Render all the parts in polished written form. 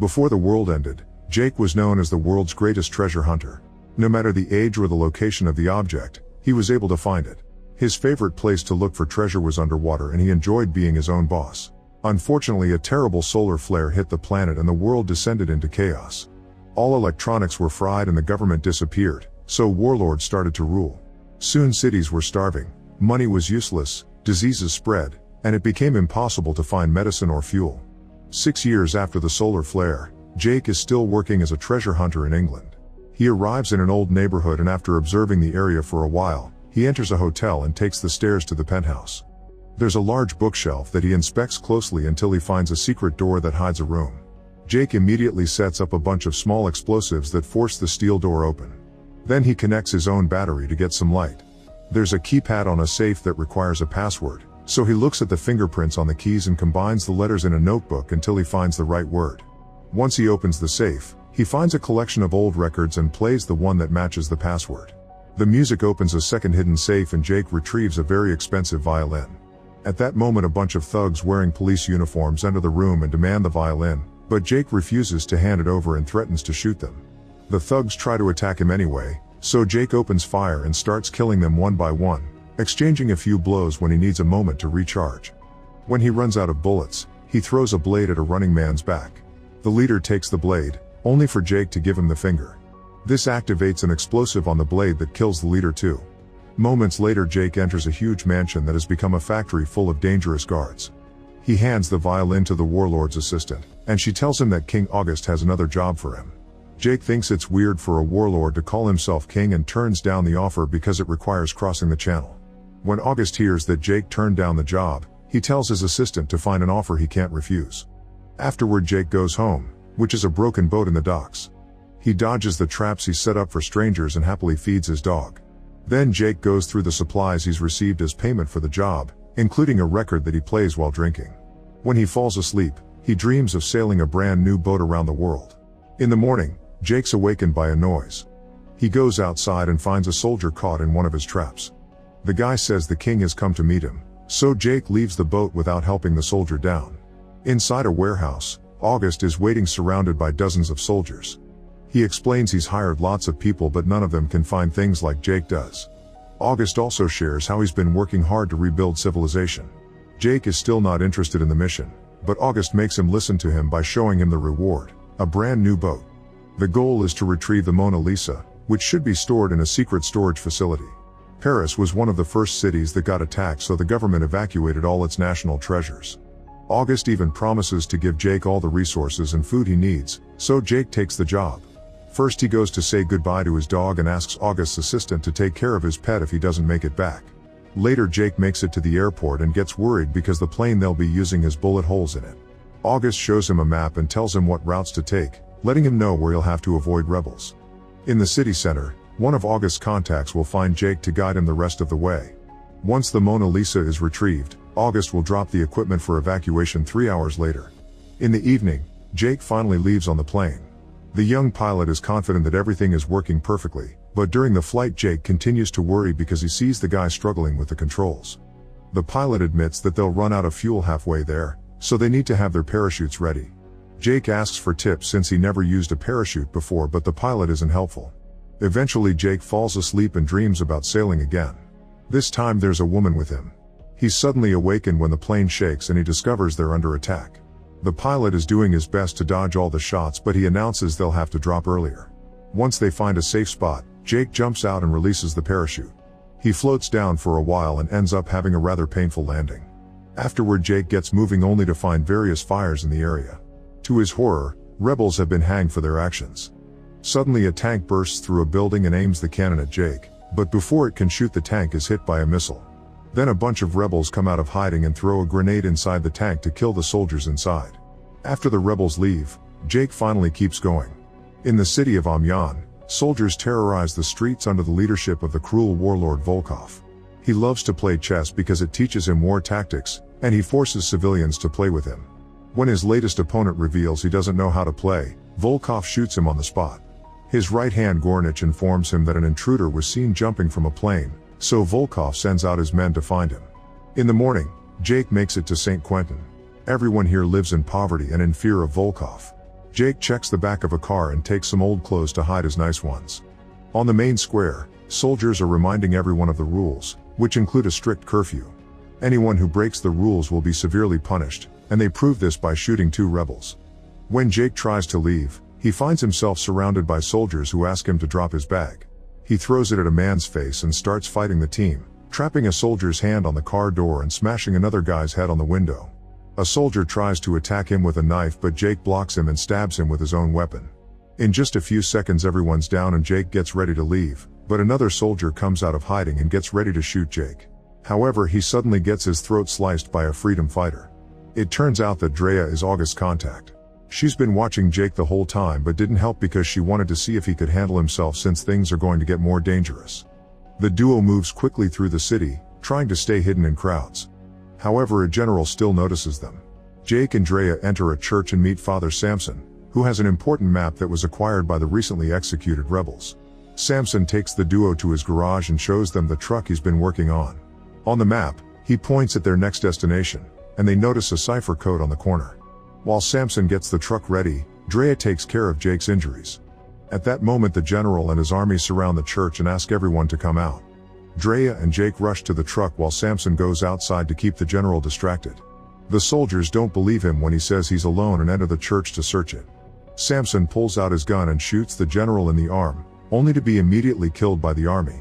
Before the world ended, Jake was known as the world's greatest treasure hunter. No matter the age or the location of the object, he was able to find it. His favorite place to look for treasure was underwater, and he enjoyed being his own boss. Unfortunately, a terrible solar flare hit the planet and the world descended into chaos. All electronics were fried and the government disappeared, so warlords started to rule. Soon cities were starving, money was useless, diseases spread, and it became impossible to find medicine or fuel. 6 years after the solar flare, Jake is still working as a treasure hunter in England. He arrives in an old neighborhood, and after observing the area for a while, he enters a hotel and takes the stairs to the penthouse. There's a large bookshelf that he inspects closely until he finds a secret door that hides a room. Jake immediately sets up a bunch of small explosives that force the steel door open. Then he connects his own battery to get some light. There's a keypad on a safe that requires a password, so he looks at the fingerprints on the keys and combines the letters in a notebook until he finds the right word. Once he opens the safe, he finds a collection of old records and plays the one that matches the password. The music opens a second hidden safe and Jake retrieves a very expensive violin. At that moment, a bunch of thugs wearing police uniforms enter the room and demand the violin, but Jake refuses to hand it over and threatens to shoot them. The thugs try to attack him anyway, so Jake opens fire and starts killing them one by one, exchanging a few blows when he needs a moment to recharge. When he runs out of bullets, he throws a blade at a running man's back. The leader takes the blade, only for Jake to give him the finger. This activates an explosive on the blade that kills the leader too. Moments later, Jake enters a huge mansion that has become a factory full of dangerous guards. He hands the violin to the warlord's assistant, and she tells him that King August has another job for him. Jake thinks it's weird for a warlord to call himself king and turns down the offer because it requires crossing the channel. When August hears that Jake turned down the job, he tells his assistant to find an offer he can't refuse. Afterward, Jake goes home, which is a broken boat in the docks. He dodges the traps he set up for strangers and happily feeds his dog. Then Jake goes through the supplies he's received as payment for the job, including a record that he plays while drinking. When he falls asleep, he dreams of sailing a brand new boat around the world. In the morning, Jake's awakened by a noise. He goes outside and finds a soldier caught in one of his traps. The guy says the king has come to meet him, so Jake leaves the boat without helping the soldier down. Inside a warehouse, August is waiting surrounded by dozens of soldiers. He explains he's hired lots of people but none of them can find things like Jake does. August also shares how he's been working hard to rebuild civilization. Jake is still not interested in the mission, but August makes him listen to him by showing him the reward, a brand new boat. The goal is to retrieve the Mona Lisa, which should be stored in a secret storage facility. Paris was one of the first cities that got attacked, so the government evacuated all its national treasures. August even promises to give Jake all the resources and food he needs, so Jake takes the job. First, he goes to say goodbye to his dog and asks August's assistant to take care of his pet if he doesn't make it back. Later, Jake makes it to the airport and gets worried because the plane they'll be using has bullet holes in it. August shows him a map and tells him what routes to take, letting him know where he'll have to avoid rebels. In the city center, one of August's contacts will find Jake to guide him the rest of the way. Once the Mona Lisa is retrieved, August will drop the equipment for evacuation 3 hours later. In the evening, Jake finally leaves on the plane. The young pilot is confident that everything is working perfectly, but during the flight Jake continues to worry because he sees the guy struggling with the controls. The pilot admits that they'll run out of fuel halfway there, so they need to have their parachutes ready. Jake asks for tips since he never used a parachute before, but the pilot isn't helpful. Eventually Jake falls asleep and dreams about sailing again. This time there's a woman with him. He's suddenly awakened when the plane shakes and he discovers they're under attack. The pilot is doing his best to dodge all the shots, but he announces they'll have to drop earlier. Once they find a safe spot, Jake jumps out and releases the parachute. He floats down for a while and ends up having a rather painful landing. Afterward, Jake gets moving only to find various fires in the area. To his horror, rebels have been hanged for their actions. Suddenly a tank bursts through a building and aims the cannon at Jake, but before it can shoot, the tank is hit by a missile. Then a bunch of rebels come out of hiding and throw a grenade inside the tank to kill the soldiers inside. After the rebels leave, Jake finally keeps going. In the city of Amiens, soldiers terrorize the streets under the leadership of the cruel warlord Volkov. He loves to play chess because it teaches him war tactics, and he forces civilians to play with him. When his latest opponent reveals he doesn't know how to play, Volkov shoots him on the spot. His right-hand Gornich informs him that an intruder was seen jumping from a plane, so Volkov sends out his men to find him. In the morning, Jake makes it to St. Quentin. Everyone here lives in poverty and in fear of Volkov. Jake checks the back of a car and takes some old clothes to hide his nice ones. On the main square, soldiers are reminding everyone of the rules, which include a strict curfew. Anyone who breaks the rules will be severely punished, and they prove this by shooting 2 rebels. When Jake tries to leave, he finds himself surrounded by soldiers who ask him to drop his bag. He throws it at a man's face and starts fighting the team, trapping a soldier's hand on the car door and smashing another guy's head on the window. A soldier tries to attack him with a knife, but Jake blocks him and stabs him with his own weapon. In just a few seconds everyone's down and Jake gets ready to leave, but another soldier comes out of hiding and gets ready to shoot Jake. However, he suddenly gets his throat sliced by a freedom fighter. It turns out that Drea is August's contact. She's been watching Jake the whole time but didn't help because she wanted to see if he could handle himself since things are going to get more dangerous. The duo moves quickly through the city, trying to stay hidden in crowds. However, a general still notices them. Jake and Drea enter a church and meet Father Samson, who has an important map that was acquired by the recently executed rebels. Samson takes the duo to his garage and shows them the truck he's been working on. On the map, he points at their next destination, and they notice a cipher code on the corner. While Samson gets the truck ready, Drea takes care of Jake's injuries. At that moment the general and his army surround the church and ask everyone to come out. Drea and Jake rush to the truck while Samson goes outside to keep the general distracted. The soldiers don't believe him when he says he's alone and enter the church to search it. Samson pulls out his gun and shoots the general in the arm, only to be immediately killed by the army.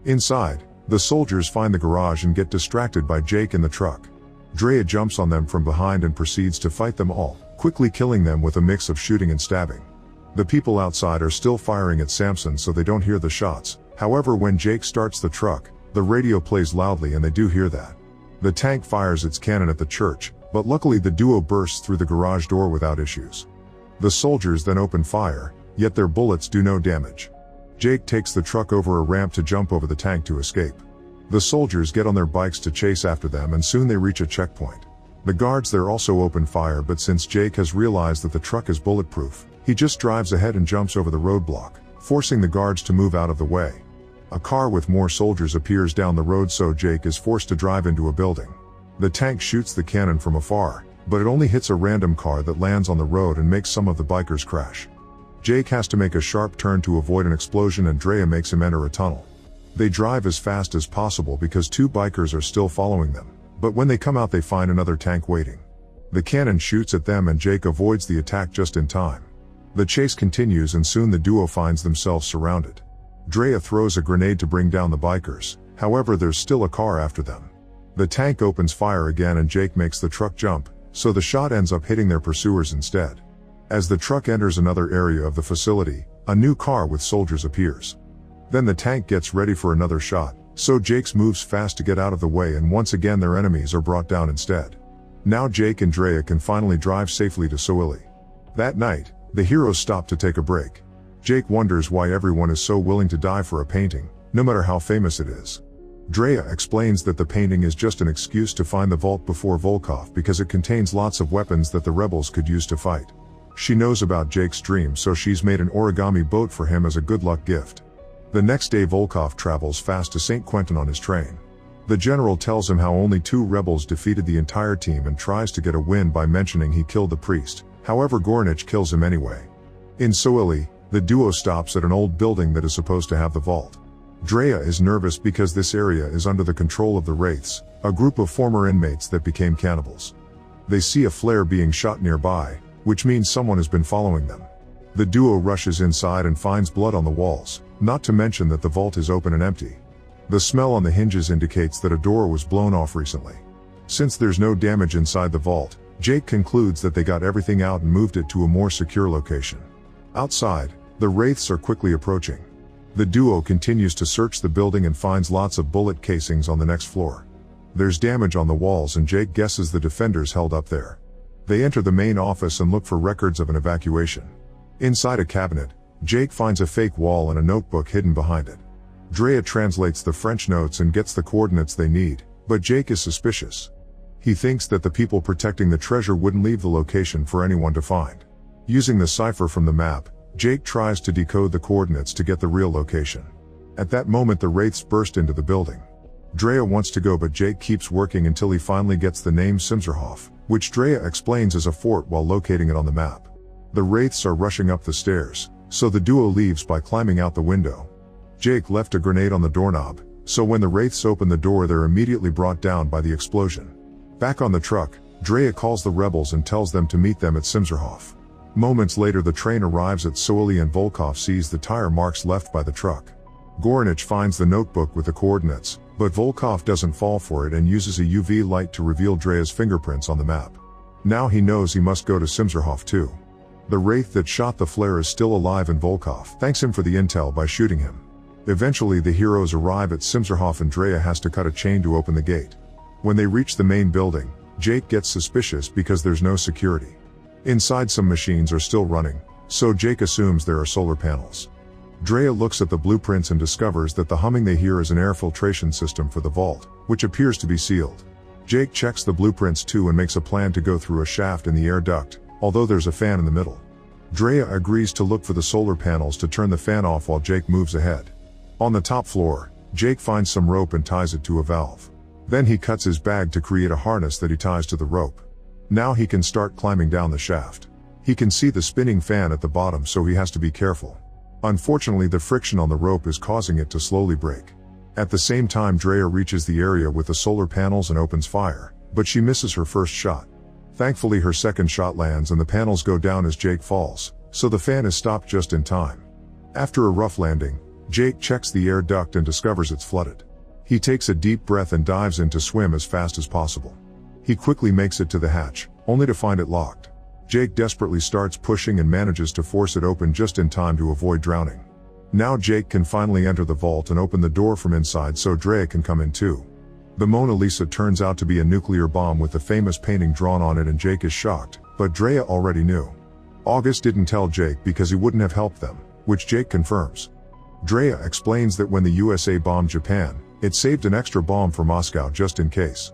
Inside, the soldiers find the garage and get distracted by Jake in the truck. Drea jumps on them from behind and proceeds to fight them all, quickly killing them with a mix of shooting and stabbing. The people outside are still firing at Samson so they don't hear the shots. However, when Jake starts the truck, the radio plays loudly and they do hear that. The tank fires its cannon at the church, but luckily the duo bursts through the garage door without issues. The soldiers then open fire, yet their bullets do no damage. Jake takes the truck over a ramp to jump over the tank to escape. The soldiers get on their bikes to chase after them and soon they reach a checkpoint. The guards there also open fire, but since Jake has realized that the truck is bulletproof, he just drives ahead and jumps over the roadblock, forcing the guards to move out of the way. A car with more soldiers appears down the road, so Jake is forced to drive into a building. The tank shoots the cannon from afar, but it only hits a random car that lands on the road and makes some of the bikers crash. Jake has to make a sharp turn to avoid an explosion and Drea makes him enter a tunnel. They drive as fast as possible because 2 bikers are still following them, but when they come out they find another tank waiting. The cannon shoots at them and Jake avoids the attack just in time. The chase continues and soon the duo finds themselves surrounded. Drea throws a grenade to bring down the bikers, however there's still a car after them. The tank opens fire again and Jake makes the truck jump, so the shot ends up hitting their pursuers instead. As the truck enters another area of the facility, a new car with soldiers appears. Then the tank gets ready for another shot, so Jake moves fast to get out of the way and once again their enemies are brought down instead. Now Jake and Drea can finally drive safely to Soili. That night, the heroes stop to take a break. Jake wonders why everyone is so willing to die for a painting, no matter how famous it is. Drea explains that the painting is just an excuse to find the vault before Volkov because it contains lots of weapons that the rebels could use to fight. She knows about Jake's dream, so she's made an origami boat for him as a good luck gift. The next day Volkov travels fast to St. Quentin on his train. The general tells him how only 2 rebels defeated the entire team and tries to get a win by mentioning he killed the priest, however Gornich kills him anyway. In Soili, the duo stops at an old building that is supposed to have the vault. Drea is nervous because this area is under the control of the Wraiths, a group of former inmates that became cannibals. They see a flare being shot nearby, which means someone has been following them. The duo rushes inside and finds blood on the walls, not to mention that the vault is open and empty. The smell on the hinges indicates that a door was blown off recently. Since there's no damage inside the vault, Jake concludes that they got everything out and moved it to a more secure location. Outside, the Wraiths are quickly approaching. The duo continues to search the building and finds lots of bullet casings on the next floor. There's damage on the walls and Jake guesses the defenders held up there. They enter the main office and look for records of an evacuation. Inside a cabinet, Jake finds a fake wall and a notebook hidden behind it. Drea translates the French notes and gets the coordinates they need, but Jake is suspicious. He thinks that the people protecting the treasure wouldn't leave the location for anyone to find. Using the cipher from the map, Jake tries to decode the coordinates to get the real location. At that moment the Wraiths burst into the building. Drea wants to go, but Jake keeps working until he finally gets the name Simserhof, which Drea explains is a fort while locating it on the map. The wraiths are rushing up the stairs, so the duo leaves by climbing out the window. Jake left a grenade on the doorknob, so when the wraiths open the door they're immediately brought down by the explosion. Back on the truck, Drea calls the rebels and tells them to meet them at Simserhof. Moments later the train arrives at Souli and Volkov sees the tire marks left by the truck. Goranich finds the notebook with the coordinates, but Volkov doesn't fall for it and uses a UV light to reveal Drea's fingerprints on the map. Now he knows he must go to Simserhof too. The wraith that shot the flare is still alive and Volkov thanks him for the intel by shooting him. Eventually the heroes arrive at Simserhof and Drea has to cut a chain to open the gate. When they reach the main building, Jake gets suspicious because there's no security. Inside some machines are still running, so Jake assumes there are solar panels. Drea looks at the blueprints and discovers that the humming they hear is an air filtration system for the vault, which appears to be sealed. Jake checks the blueprints too and makes a plan to go through a shaft in the air duct, although there's a fan in the middle. Drea agrees to look for the solar panels to turn the fan off while Jake moves ahead. On the top floor, Jake finds some rope and ties it to a valve. Then he cuts his bag to create a harness that he ties to the rope. Now he can start climbing down the shaft. He can see the spinning fan at the bottom, so he has to be careful. Unfortunately, the friction on the rope is causing it to slowly break. At the same time, Drea reaches the area with the solar panels and opens fire, but she misses her first shot. Thankfully, her second shot lands and the panels go down as Jake falls, so the fan is stopped just in time. After a rough landing, Jake checks the air duct and discovers it's flooded. He takes a deep breath and dives in to swim as fast as possible. He quickly makes it to the hatch, only to find it locked. Jake desperately starts pushing and manages to force it open just in time to avoid drowning. Now Jake can finally enter the vault and open the door from inside so Drea can come in too. The Mona Lisa turns out to be a nuclear bomb with the famous painting drawn on it and Jake is shocked, but Drea already knew. August didn't tell Jake because he wouldn't have helped them, which Jake confirms. Drea explains that when the USA bombed Japan, it saved an extra bomb for Moscow just in case.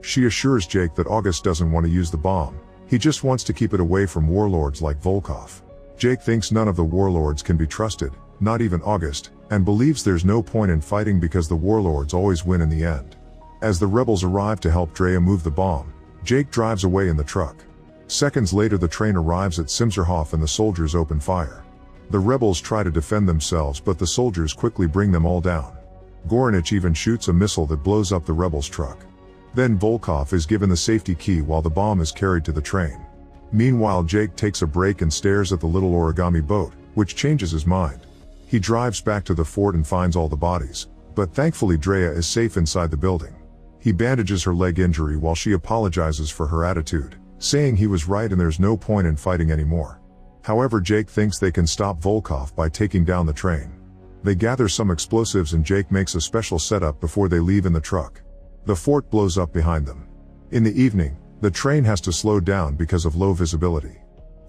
She assures Jake that August doesn't want to use the bomb. He just wants to keep it away from warlords like Volkov. Jake thinks none of the warlords can be trusted, not even August, and believes there's no point in fighting because the warlords always win in the end. As the rebels arrive to help Drea move the bomb, Jake drives away in the truck. Seconds later the train arrives at Simserhof and the soldiers open fire. The rebels try to defend themselves but the soldiers quickly bring them all down. Goranich even shoots a missile that blows up the rebels' truck. Then Volkov is given the safety key while the bomb is carried to the train. Meanwhile Jake takes a break and stares at the little origami boat, which changes his mind. He drives back to the fort and finds all the bodies, but thankfully Drea is safe inside the building. He bandages her leg injury while she apologizes for her attitude, saying he was right and there's no point in fighting anymore. However, Jake thinks they can stop Volkov by taking down the train. They gather some explosives and Jake makes a special setup before they leave in the truck. The fort blows up behind them. In the evening, the train has to slow down because of low visibility.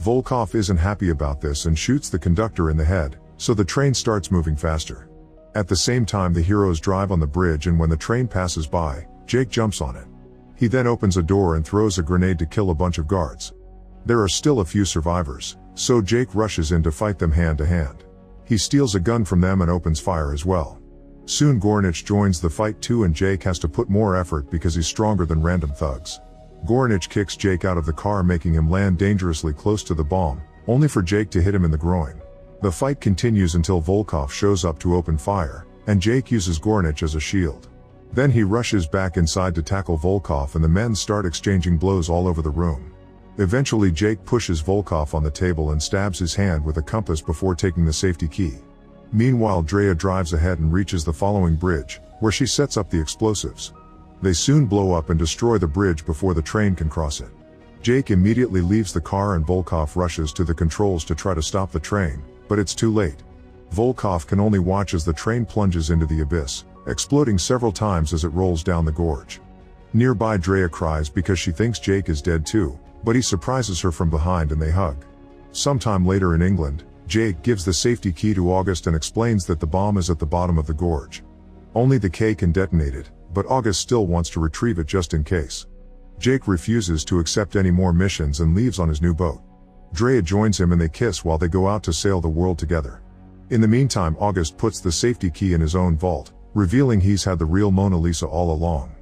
Volkov isn't happy about this and shoots the conductor in the head, so the train starts moving faster. At the same time the heroes drive on the bridge and when the train passes by, Jake jumps on it. He then opens a door and throws a grenade to kill a bunch of guards. There are still a few survivors, so Jake rushes in to fight them hand to hand. He steals a gun from them and opens fire as well. Soon Goranich joins the fight too and Jake has to put more effort because he's stronger than random thugs. Goranich kicks Jake out of the car making him land dangerously close to the bomb, only for Jake to hit him in the groin. The fight continues until Volkov shows up to open fire, and Jake uses Goranich as a shield. Then he rushes back inside to tackle Volkov and the men start exchanging blows all over the room. Eventually Jake pushes Volkov on the table and stabs his hand with a compass before taking the safety key. Meanwhile Drea drives ahead and reaches the following bridge, where she sets up the explosives. They soon blow up and destroy the bridge before the train can cross it. Jake immediately leaves the car and Volkov rushes to the controls to try to stop the train, but it's too late. Volkov can only watch as the train plunges into the abyss, exploding several times as it rolls down the gorge. Nearby Drea cries because she thinks Jake is dead too, but he surprises her from behind and they hug. Sometime later in England, Jake gives the safety key to August and explains that the bomb is at the bottom of the gorge. Only the K can detonate it, but August still wants to retrieve it just in case. Jake refuses to accept any more missions and leaves on his new boat. Drea joins him and they kiss while they go out to sail the world together. In the meantime, August puts the safety key in his own vault, revealing he's had the real Mona Lisa all along.